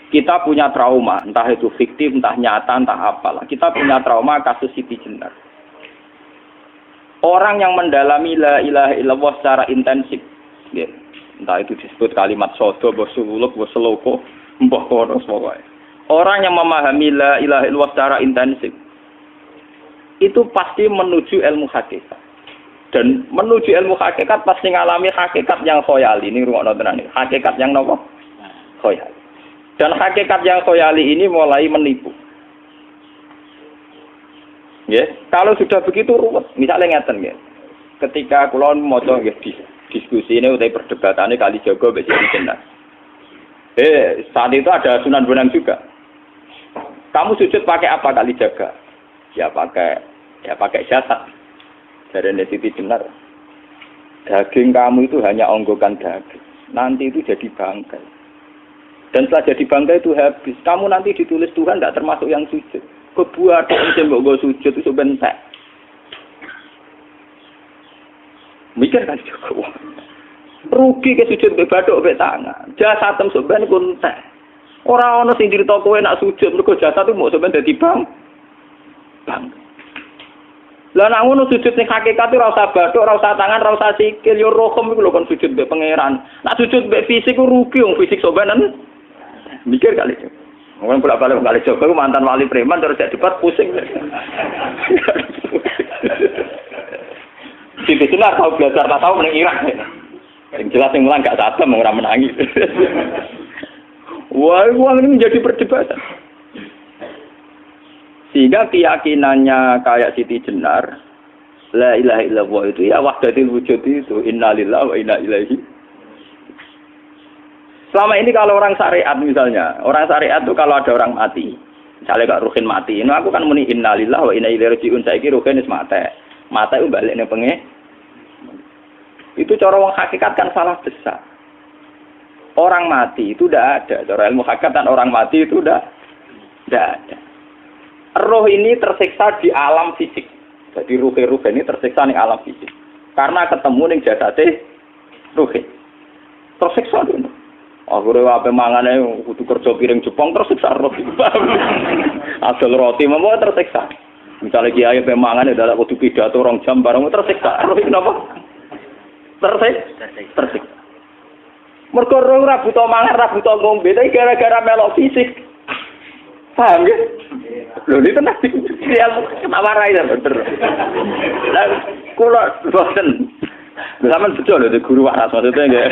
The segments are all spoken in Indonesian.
Kita punya trauma, entah itu fiktif, entah nyata, entah apalah. Kita punya trauma kasus Siti Jenar. Orang yang mendalami la ilaha illallah secara intensif, ya, entah itu disebut kalimat sodo, bosuluk, boseloko, mbah kono pokoknya. Orang yang memahami la ilaha illallah secara intensif, itu pasti menuju ilmu hakikat. Dan menuju ilmu hakikat pasti ngalami hakikat yang khoyali. Ini rungokno tenan iki. Hakikat yang napa? Khoyali. Dan hakikat yang khoyali ini mulai menipu. Ya, kalau sudah begitu ruwet. Misalnya ngeten nggih. Ketika kula maca nggih diskusi ini utai perdebatannya kali jago mbek Siti Jenar. Saat itu ada Sunan Bonang juga. Kamu sujud pakai apa kali jaga? Ya pakai jasad. Dari Siti Jenar. Daging kamu itu hanya onggokan daging. Nanti itu jadi bangkai. Dan setelah jadi bangkai itu habis. Kamu nanti ditulis Tuhan tidak termasuk yang sujud. Kebuat yang mbok sujud itu bentek. Mikir kan juga. Rugi ke sujud be bathuk be tangan. Jasad tem sampean iku entek. Ora ana sing crita kowe nak sujud mergo jasad itu mbok sampean dadi bang. Lah nek ngono sujud ning hakikat ora usah bathuk, ora usah tangan, ora usah sikil, yo rohem iku lho kon sujud be pangeran. Nak sujud be fisik ku rugi wong fisik sampean. Mikir kali. Wong bolak-balik kali Joko mantan wali preman terus jadi debat pusing. Siti Jenar tahu belajar tak tahu meneng Irak. Yang jelas yang mulang gak satem ora menangi. Wah, uang ini menjadi perdebatan. Sehingga keyakinannya kayak Siti Jenar, la ilaha illallah itu ya wahdatul wujud itu, innalillahi wa inna ilaihi. Selama ini kalau orang syariat misalnya, orang syariat itu kalau ada orang mati, misalnya Kak Ruhin mati, ini aku kan muni innalillahi wa inna ilaihi raji'un, saiki Ruhin wis mati. Mati itu balik ning penge. Itu cara wong hakikat kan salah besar. Orang mati itu tidak ada, cara ilmu hakikat dan orang mati itu tidak ada. Roh ini tersiksa di alam fisik. Jadi ruh ini tersiksa di alam fisik. Karena ketemu ning jasate ruh. Tersiksa dulu. Akhirnya apa mangane kudu kerja piring Jepang tersiksa roh. Asal roti mau tersiksa. Misalnya kiai pemangan adalah kudu pidato 2 jam bareng tersiksa. Roh kenapa? Tersiksa. Mergo roh ora butuh mangan, ora butuh ngombe, tapi gara-gara melok fisik. Paham ya? Lho ini tenang kenapa rai ya bener. Lah kula boten. Sampeyan betul lho guru waras maksudnya nggih.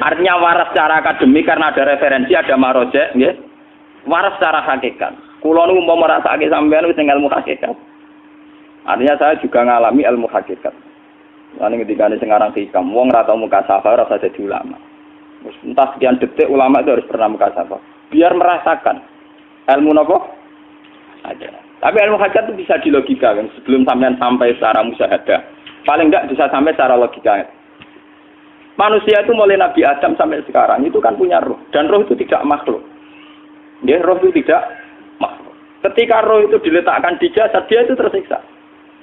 Artinya waras secara akademik karena ada referensi, ada marojek, nggih. Waras secara hakikat. Kula niku umpama rasake sampeyan wis ilmu hakikat. Artinya saya juga ngalami ilmu hakikat. Lan ketika sing aran hikam, wong ora tau muka safar ora usah dadi ulama. Wis entah sekian detik ulama itu harus pernah muka safar. Biar merasakan ilmu napa? Ada. Tapi ilmu hakikat itu bisa dilogikakan sebelum sampean sampai secara musyahadah. Paling enggak bisa sampai secara logika. Manusia itu mulai Nabi Adam sampai sekarang itu kan punya roh. Dan roh itu tidak makhluk. Ya, roh itu tidak makhluk. Ketika roh itu diletakkan di jasad, dia itu tersiksa.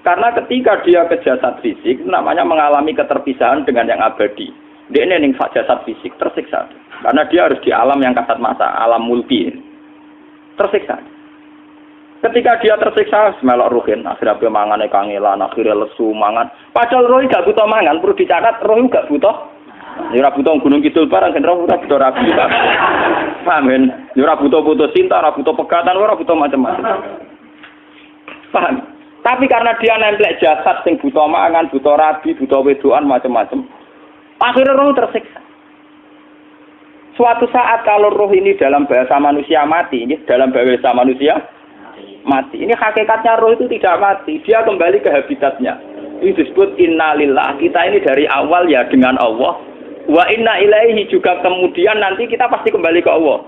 Karena ketika dia ke jasad fisik, itu namanya mengalami keterpisahan dengan yang abadi. Dia ini yang jasad fisik, tersiksa. Karena dia harus di alam yang kasat mata, alam mulki. Tersiksa. Ketika dia tersiksa, semelok ruhin, akhirnya dia mangannya kangelan, akhirnya lesu, mangan. Padahal roh gak butuh mangan, perlu dicatat, roh gak butuh. Ya ora butuh gunung kidul barang kan ora butuh rabi. Paham kan? Ya ora butuh putus cinta, ora butuh pegatan, ora butuh macam-macam. Paham? Tapi karena dia nemplek jasad sing butuh mangan, butuh rabi, butuh wedoan macam-macam. Akhirnya roh tersiksa. Suatu saat kalau roh ini dalam bahasa manusia mati, ini dalam bahasa manusia mati. Ini hakikatnya roh itu tidak mati, dia kembali ke habitatnya. Ini disebut innalillah. Kita ini dari awal ya dengan Allah. Wa inna ilaihi juga kemudian nanti kita pasti kembali ke Allah.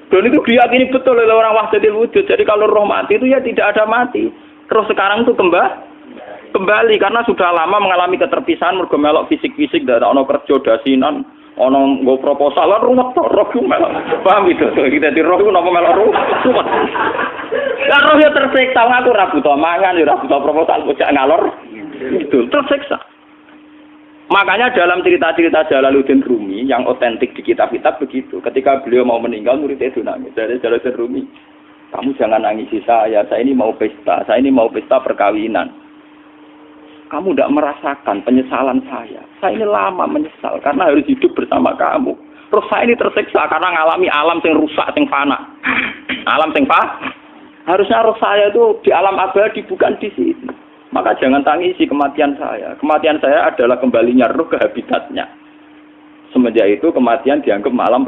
Dan itu diyakini betul oleh orang wahdatul wujud. Jadi kalau roh mati itu ya tidak ada mati. Terus sekarang itu kembali karena sudah lama mengalami keterpisahan mergo melok fisik-fisik dan ono kerja dasinan, ono nggo proposal ruwet to roh ku melok. Paham itu? Kita di roh ku napa melok ruwet. Lah roh ya tersiksa aku ora butuh mangan, ora butuh proposal kok ngalor. Itu tersiksa. Makanya dalam cerita-cerita Jalaluddin Rumi yang otentik di kitab-kitab begitu. Ketika ketika beliau mau meninggal muridnya itu nangis. Dari Jalaluddin Rumi, kamu jangan nangisi saya ini mau pesta perkawinan. Kamu tidak merasakan penyesalan saya ini lama menyesal karena harus hidup bersama kamu. Terus saya ini tersiksa karena ngalami alam yang rusak, yang fana. Alam yang fana. Harusnya roh saya itu di alam abadi, bukan di sini. Maka jangan tangisi kematian saya. Kematian saya adalah kembalinya roh ke habitatnya. Semenjak itu kematian dianggap malam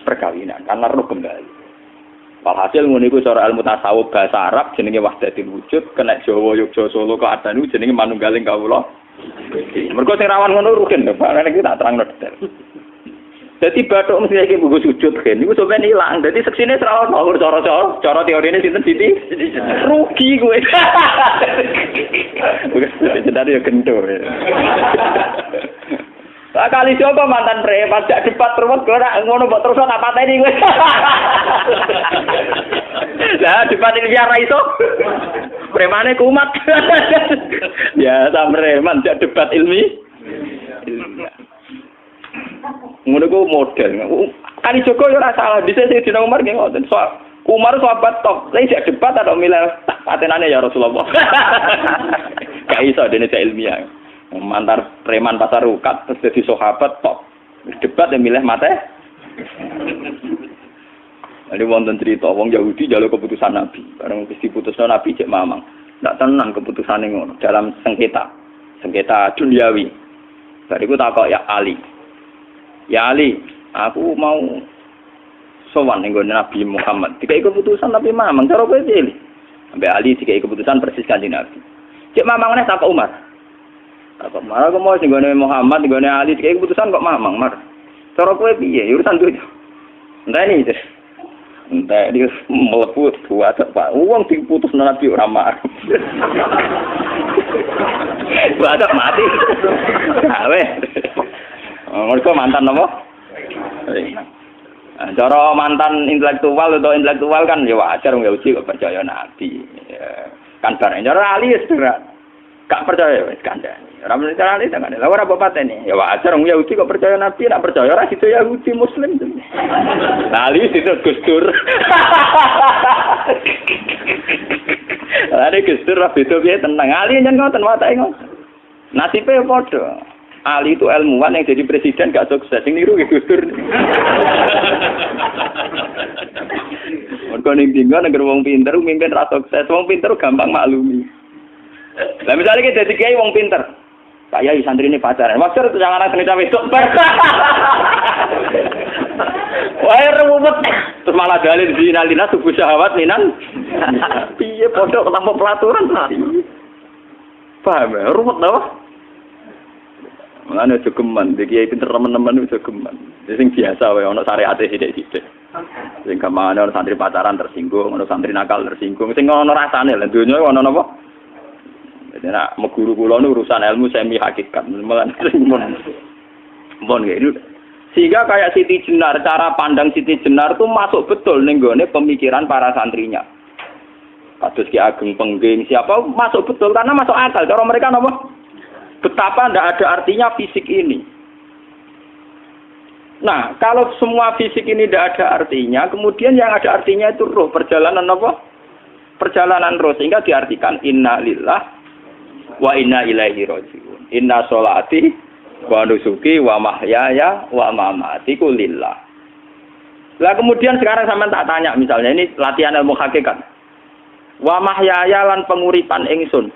perkawinan. Karena roh kembali. Walhasil nguniku seorang ilmu tasawuf bahasa Arab, jenenge wahdatul wujud, kena Jawa, Yogyakarta, Solo, Keadaan, jenenge manunggaling kawula. Mergo sing rawan ngono rugen, Pak. Nek iki tak terangno detail. Jadi batuk mesti iki buku sujud kan, itu sampeyan hilang. Jadi seksine serawat mau cara teorine sinten Siti? Rugi kowe. Bukan sedari ya gendo. Lah kali coba mantan preman jak debat terus kowe ora ngono mbok terus tak pateni kowe. Lah debat ini biar ra iso. Premane kumat. Biasa preman jak debat ilmi. Ngono ku model. Kali Joko yo ora salah. Dise Sayyidina Umar nggih ngoten. Umar sahabat top. Lah isih debat atau milih patenane ya Rasulullah. Gak iso dene ilmiah. Mantar preman pasar rukat terus jadi sahabat top. Debat yang milih mate. Ada wonten cerita wong Yahudi njaluk keputusan Nabi. Bareng wis diputusno Nabi cek mamang. Ndak tenang keputusane ngono dalam sengketa duniawi. Bariku takok ya Ali. Ya Ali, aku mau sowan ning Nabi Muhammad. Dikai keputusan Nabi mamang cara kowe pilih. Sampai Ali dikai keputusan persis kanjeng Nabi. Cek mamang meneh takok Umar. Takok Umar aku mau sing Muhammad, ning Ali dikai keputusan kok mamang, Mar. Cara kowe piye? Urusan duit. Enteni iki. Entah dia melepuh buat apa? Uang diputus Nabi ora marah. Buat mati. Gawe. Mereka mantan apa? Cara mantan intelektual atau intelektual kan ya wajar wong Yahudi kok percaya Nabi. Ya, kan bareng cara Ali ya segera gak percaya wis kandhani. Ora mesti cara Ali kan. Lah ora bapatene. Ya wajar wong Yahudi kok percaya Nabi, nek percaya ora situ Yahudi Muslim. Lah Ali situ Gus Dur. Lah Gus Dur ra beda piye tenang. Ali nyen ngoten watake ngoten. Nasibe padha. Ali itu ilmuwan yang jadi presiden gak sukses. Yang niru Gus Dur. Mergo ning dinggo negara wong pinter mimpin ra sukses. Wong pinter gampang maklumi. Lah misalnya kita dadi kiai wong pinter. Saya santrine pacaran. Maksud itu jangan anak wanita wedok. Wah, ruwet. Terus malah dalil dinalina subuh syahwat minan. Piye pondok tanpa pelaturan. Paham ya? Ruwet tau? Mana jogeman, dia pinter teman-teman itu jogeman. Sing biasa wae ana syariate sithik-sithik. Sing kamane ana santri pacaran tersinggung, ana santri nakal tersinggung. Sing ana rasane lha donya ana napa? Dadi nek meguru kula nu urusan ilmu semi hakikat. Mun gitu. Sehingga kayak Siti Jenar, cara pandang Siti Jenar tuh masuk betul ning gone pemikiran para santrinya. Kados Ki Ageng Pengging, siapa masuk betul karena masuk akal. Cara mereka napa? Betapa tidak ada artinya fisik ini. Nah, kalau semua fisik ini tidak ada artinya, kemudian yang ada artinya itu roh, perjalanan apa? Perjalanan roh, sehingga diartikan inna lillah wa inna ilaihi raji'un. Inna sholati wa nusuki wa mahyaya wa mamati ku lillah. Lah kemudian sekarang sampean tak tanya misalnya, ini latihan ilmu hakikat. Wa mahyaya lan penguripan ingsun.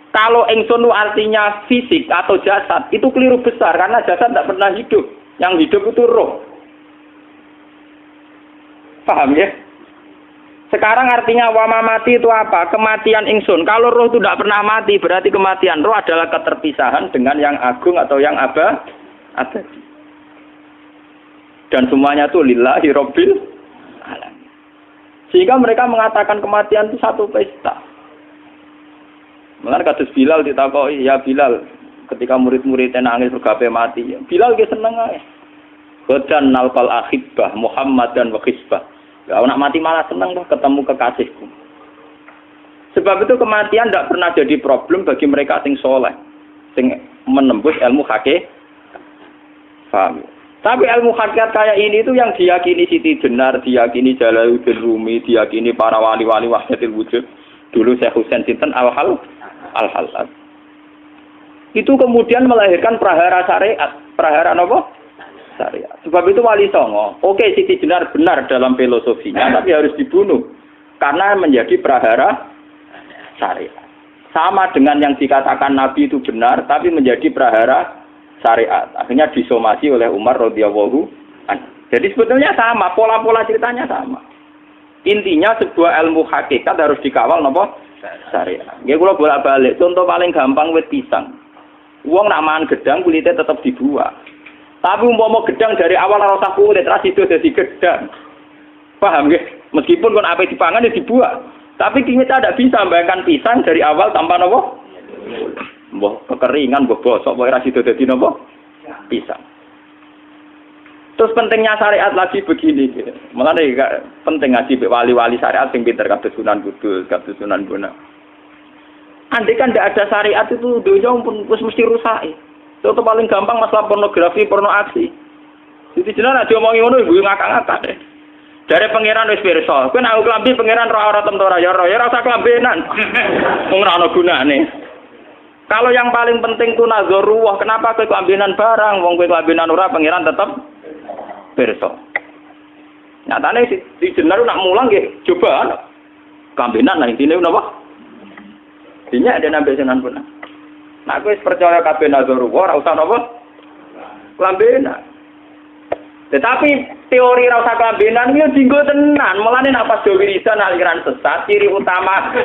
Kalau ingsun itu artinya fisik atau jasad, itu keliru besar karena jasad tidak pernah hidup. Yang hidup itu roh. Paham ya? Sekarang artinya wama mati itu apa? Kematian ingsun. Kalau roh itu tidak pernah mati, berarti kematian roh adalah keterpisahan dengan yang agung atau yang abadi. Dan semuanya itu lillahi rabbil alamin. Sehingga mereka mengatakan kematian itu satu pesta. Mulane kados Bilal ditakoki, ya Bilal, ketika murid-muridnya nangis bergape mati, ya Bilal ge seneng ae. Godan nalqal ahibbah Muhammad dan wa hisbah. Ya nak mati malah seneng tuh ketemu kekasihku. Sebab itu kematian tidak pernah jadi problem bagi mereka sing soleh, sing menembus ilmu hakikat. Paham? Tapi ilmu hakikat kayak ini itu yang diyakini Siti Jenar, diyakini Jalaluddin Rumi, diyakini para wali-wali wahdatul wujud. Dulu Syekh Husain sinten Al-Halal. Itu kemudian melahirkan prahara syariat. Prahara apa? Syariat. Sebab itu Wali Songo, oke Siti Jenar benar dalam filosofinya, tapi harus dibunuh. Karena menjadi prahara syariat. Sama dengan yang dikatakan Nabi itu benar, tapi menjadi prahara syariat. Akhirnya disomasi oleh Umar radhiyallahu anhu. Jadi sebetulnya sama, pola-pola ceritanya sama. Intinya sebuah ilmu hakikat harus dikawal napa? Syariat. Nggih kula bolak-balik, contoh paling gampang wit pisang. Wong nak mangan gedang kulitnya tetap dibuang. Tapi umpama gedang dari awal ora usah kulit, terus itu dadi gedang. Paham nggih? Meskipun kon ape dipangan ya dibuang. Tapi kita tidak bisa membayangkan pisang dari awal tanpa napa? Mbah kekeringan, mbah bosok, mbah ora sida dadi napa? Pisang. Terus pentingnya syariat lagi begini, mulane penting ngaji wali-wali syariat sing pinter kados Sunan Kudus, kados Sunan Bonang. Andai kan tidak ada syariat itu dunia pun mesti rusak. Contoh paling gampang masalah pornografi, porno aksi. Jadi jenengan nek diomongi ngono ibu ngakak-ngakak deh. Dari pangeran wis pirsa, kowe nek klambi pangeran ora ora tentu ora ya ora usah klambenan. Wong ora ana gunane. Kalau yang paling penting itu nazarullah, kenapa kowe klambenan barang, wong kowe klambenan ora pangeran tetep pirsa. Nyatane di jenar nak mulang nggih coba klambenan lah intine napa? Dinya ada nabi Sunan Bonang. Nah kowe percaya kabeh nazarullah ora usah napa? Klambenan. Tetapi teori ra usah klambenan iki dinggo tenan. Mulane nek pas wiridan aliran sesat ciri utama.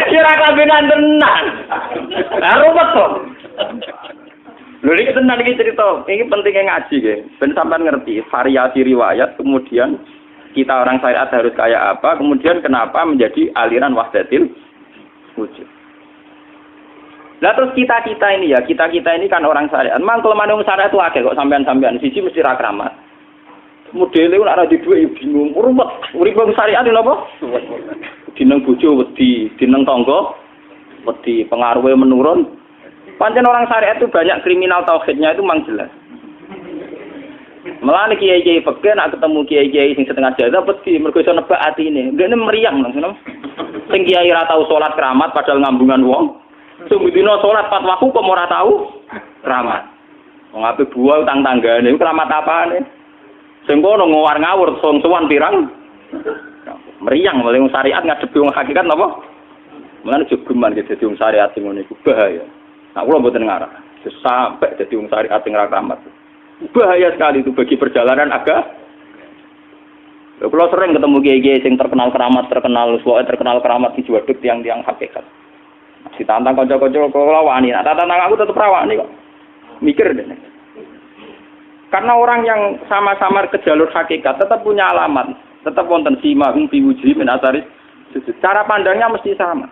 Kira klambenan tenan. Lah ruwet to. Lho iki tenan iki cerita. Iki pentingnya ngaji nggih. Ben sampean ngerti variasi riwayat kemudian kita orang syariat harus kayak apa, kemudian kenapa menjadi aliran wahdatil wujud. Lah terus kita-kita ini ya, kita-kita ini kan orang syariat. Memang kelemahan orang syariat itu akeh kok sampean-sampean siji mesti ra kramat. Modele ora di dhuwit bingung, ruwet. Urip wong syariat lho apa? Dineng bojo wedi, dineng tangga wedi, pengaruhe menurun. Pancen orang syariat itu banyak kriminal tauhidnya itu memang jelas. Mulane kiai-kiai fikih nek ketemu kiai-kiai sing setengah jadah wedi mergo iso nebak atine. Ndekne meriang langsung. Sing kiai ra tau salat keramat padahal ngambungan wong. Sing dina salat 4 waktu kok ora tau keramat. Wong ape buah utang tanggane iku keramat apane? Sing kono ngawar ngawur sowan pirang. Meriang mulai syariat ngadepi wong hakikat napa? Mulane jogeman gitu dadi wong syariat sing ngene iku bahaya. Nah kula mboten ngarah. Sampai dadi wong syariat sing ra keramat. Bahaya sekali itu bagi perjalanan agama. Kalau sering ketemu kiai-kiai yang terkenal keramat, terkenal keramat di Juwaduk tiang-tiang hakikat. Ditantang kanca-kanca kula wani, tantang aku tetep rawani kok. Mikir deh. Karena orang yang sama-sama ke jalur hakikat tetap punya alamat, tetap wonten simahum biwuji min asaris. Cara pandangnya mesti sama.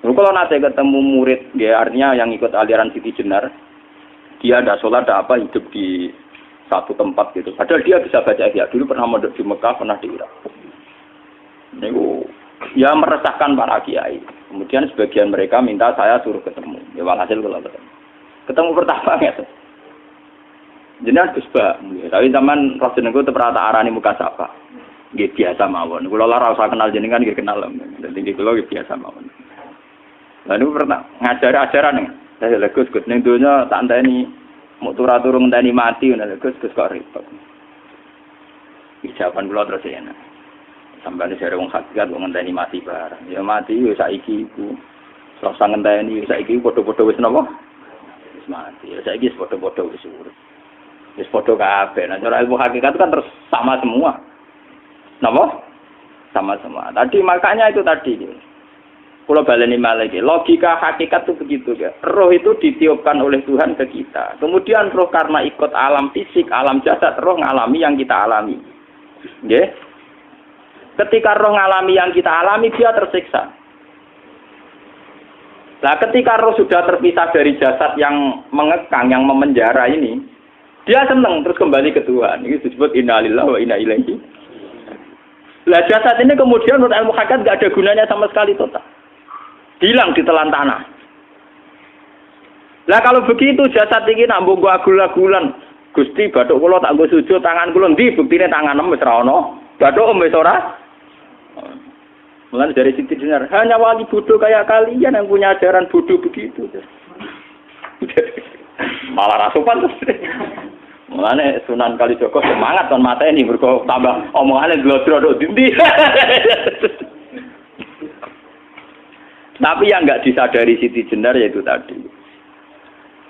Kalau nanti ketemu murid, ya artinya yang ikut aliran Siti Jenar, dia ada sholat, ada apa, hidup di satu tempat gitu. Padahal dia bisa baca ihya. Dulu pernah mondok di Mekah, pernah di Irak. Itu ya meresahkan para kiai. Kemudian sebagian mereka minta saya suruh ketemu. Ya walhasil kalau ketemu pertama gitu. Jenengan Gus Ba, tapi zaman Rasulullah itu pernah tak arani muka sapa. Nggih biasa mawon. Kula ora usah kenal jenengan nggih kenal. Dadi kula nggih biasa mawon. Lalu pernah ngajar ajaran saya Gus ning donya tak enteni mau turu ngenteni mati ngono Gus kok repot. Jawaban kula terus enak. Sampai ada wong hakikat wong ngenteni mati bareng. Ya mati wis saiki iku. Rasa ngenteni saiki padha-padha wis napa? Wis mati. Ya saiki wis padha-padha wis urip. Wis padha kabeh. Nah cara ilmu hakikat kan terus sama semua. Napa? Sama semua. Tadi makanya itu tadi. Kalau baleni malih logika hakikat itu begitu ya. Roh itu ditiupkan oleh Tuhan ke kita. Kemudian roh karena ikut alam fisik, alam jasad, roh ngalami yang kita alami. Nggih. Ketika roh ngalami yang kita alami dia tersiksa. Nah, ketika roh sudah terpisah dari jasad yang mengekang, yang memenjara ini, dia senang terus kembali ke Tuhan. Ini disebut inna lillahi wa inna ilaihi. Lah jasad ini kemudian menurut ilmu hakikat enggak ada gunanya sama sekali total. Hilang di telan tanah. Lah kalau begitu jasad iki nak mbok agul-agulan. Gusti bathuk kula tak nggo sujud tangan kula ndi buktine tanganem wis ra ono. Bathuk wis ora. Mulane dari Siti Jenar, hanya wali bodoh kayak kalian yang punya ajaran bodoh begitu. Malah rasupan terus. Mulane Sunan Kalijaga semangat kon mateni mergo tambah omongane glodro nduk ndi. Tapi yang enggak disadari Siti Jenar yaitu tadi.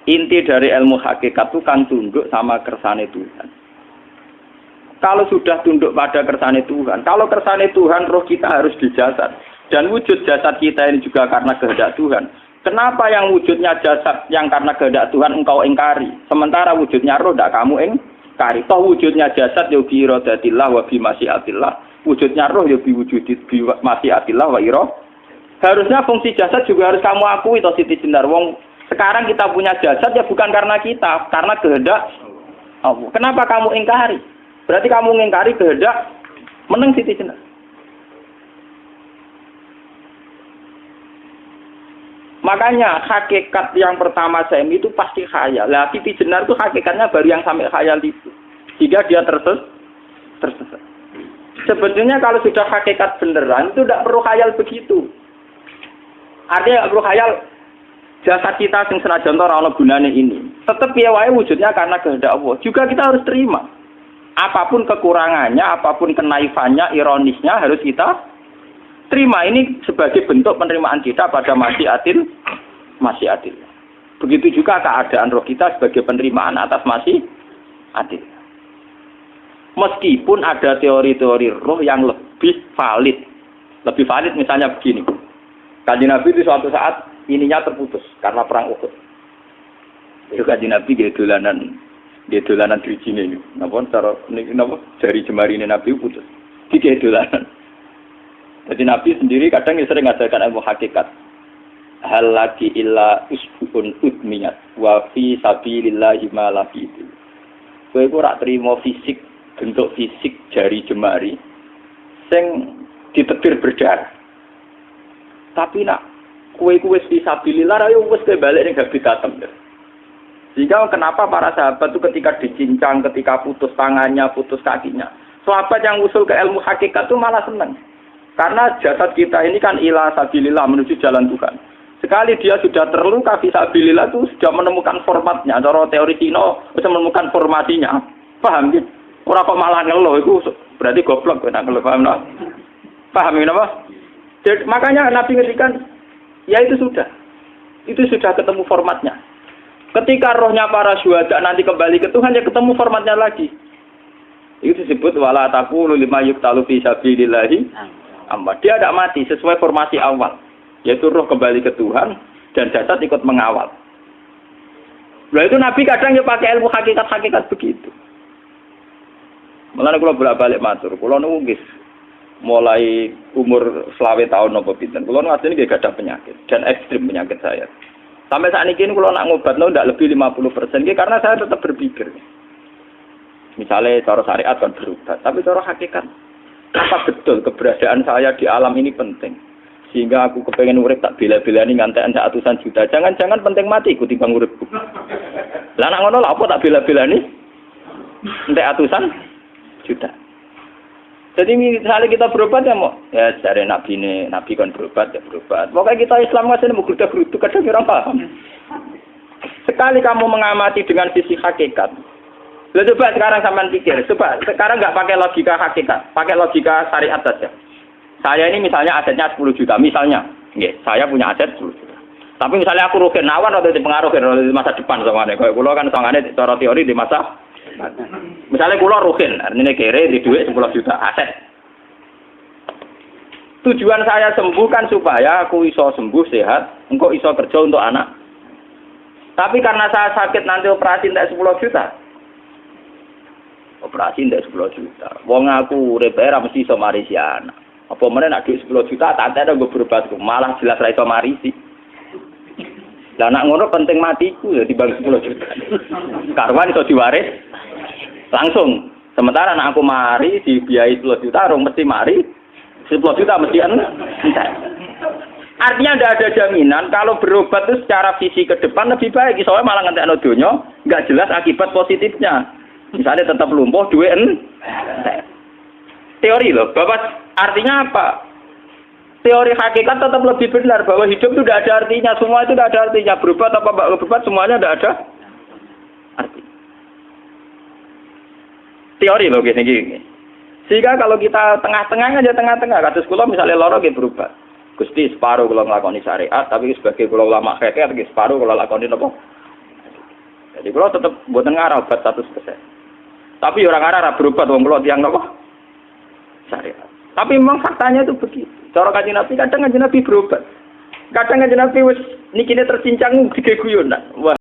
Inti dari ilmu hakikat itu kan tunduk sama kersane Tuhan. Kalau sudah tunduk pada kersane Tuhan, kalau kersane Tuhan roh kita harus di jasad. Dan wujud jasad kita ini juga karena kehendak Tuhan. Kenapa yang wujudnya jasad yang karena kehendak Tuhan engkau ingkari? Sementara wujudnya roh tidak kamu ingkari. Toh wujudnya jasad ya bi iradatillah wa bi masyiatillah. Wujudnya roh ya bi wujudit bi masyiatillah wa ira. Harusnya fungsi jasad juga harus kamu akui toh Siti Jenar. Wong sekarang kita punya jasad ya bukan karena kita, karena kehendak Allah. Kenapa kamu ingkari? Berarti kamu ingkari kehendak meneng Siti Jenar. Makanya hakikat yang pertama saya itu pasti khayal. Lah Siti Jenar itu hakikatnya baru yang sampai khayal itu. Sehingga dia tersesat. Sebetulnya kalau sudah hakikat beneran itu tidak perlu khayal begitu. Artinya tidak perlu khayal. Jasad kita sing senajan ora ana gunane ini. Tetep piye wae wujudnya karena kehendak Allah. Juga kita harus terima. Apapun kekurangannya, apapun kenaifannya, ironisnya harus kita terima. Ini sebagai bentuk penerimaan kita pada masyiatil. Begitu juga keadaan roh kita sebagai penerimaan atas masyiatil. Meskipun ada teori-teori roh yang lebih valid. Lebih valid misalnya begini. Kanjeng Nabi itu suatu saat ininya terputus karena perang Uhud. Itu Kanjeng Nabi dia dolanan drijine ini. Napa cara niki napa jari jemari ini Nabi putus. Iki dolanan. Jadi Nabi sendiri kadang sering ngajarkan ilmu hakikat. Hal lagi illa usbun udmiyat wa fi sabilillahi ma la fi. Kowe ora trimo fisik, bentuk fisik jari jemari sing ditetir berdarah. Tapi nak kue fisabilillah ayo wis balik ning habitatem. Sehingga kenapa para sahabat itu ketika dicincang, ketika putus tangannya, putus kakinya, sahabat yang usul ke ilmu hakikat itu malah senang. Karena jasad kita ini kan ila sabilillah menuju jalan Tuhan. Sekali dia sudah terluka fisabilillah itu sudah menemukan formatnya. Cara teori Cina bisa menemukan formasinya. Paham gitu? Ora kok malah ngeluh itu berarti goblok nek ngeluh paham no? Paham napa? Jadi, makanya Nabi ngertikan ya itu sudah ketemu formatnya. Ketika rohnya para syuhada nanti kembali ke Tuhan ya ketemu formatnya lagi. Itu disebut wala taqulu lima yuqtalu fi sabilillahi amma. Dia tidak mati sesuai formasi awal, yaitu roh kembali ke Tuhan dan jasad ikut mengawal. Nah itu Nabi kadang ya pakai ilmu hakikat begitu. Mulane kula bolak-balik matur, kula niku mulai umur 20 tahun nopo pinten. Kula ngasih ini gak ada penyakit dan ekstrim penyakit saya. Sampai saat ini kula nak ngobatno ndak lebih 50%. Karena saya tetap berpikir. Misalnya cara syariat kan berobat, tapi cara hakikat apa betul keberadaan saya di alam ini penting. Sehingga aku kepengen urip tak bela-belani ngantek ratusan juta. Jangan-jangan penting mati ikuti bang uripku. Lah nak ngono lha apa tak bela-belani? Entek ratusan juta. Jadi misalnya kita berobat ya mau, ya cari nabi kan berobat ya berobat. Pokoknya kita Islam masih mau geruduk kadang orang paham. Sekali kamu mengamati dengan sisi hakikat, coba sekarang sampean pikir, coba sekarang nggak pakai logika hakikat, pakai logika syariat saja. Saya ini misalnya asetnya 10 juta, misalnya, saya punya aset 10 juta. Tapi misalnya aku rugi nawan atau dipengaruhi di masa depan soalnya, kalau kulo kan soalnya cara teori di masa misalnya kulo rugen, artinya kere di duit 10 juta aset. Tujuan saya sembuh kan supaya aku iso sembuh sehat, engkau iso kerja untuk anak. Tapi karena saya sakit nanti operasi tidak 10 juta. Operasi tidak 10 juta. Wong aku repair mesti iso marisi anak. Apa meneh nak duit 10 juta tak ada gue berobat malah jelas ra iso marisi. Lah nak ngono penting matiku ya dibagi 10 juta. Karwan iso diwaris langsung. Sementara anak aku mari dibiayai 10 juta, orang mesti mari 10 juta mesti entek. Artinya tidak ada jaminan kalau berobat itu secara visi ke depan lebih baik. Soalnya malah ngentekno donya nggak jelas akibat positifnya. Misalnya tetap lumpuh duit teori loh. Bapak artinya apa? Teori hakikat tetap lebih benar bahwa hidup itu tidak ada artinya. Semua itu tidak ada artinya. Berobat apa enggak berobat semuanya tidak ada arti. Teori loh gini. Sehingga kalau kita tengah-tengah aja tengah-tengah. Kasus kula misalnya loro nggih berobat. Gusti separuh kula nglakoni syariat, tapi sebagai kula ulama fikih iki separuh kula lakoni napa? Jadi kula tetep mboten ngarah obat 100%. Tapi orang ngarah berobat wong kula tiyang napa? Syariat. Tapi memang faktanya itu begitu. Cara Kanjeng Nabi kadang Kanjeng Nabi berobat. Kadang Kanjeng Nabi wis nikine tercincang dige guyonan. Wah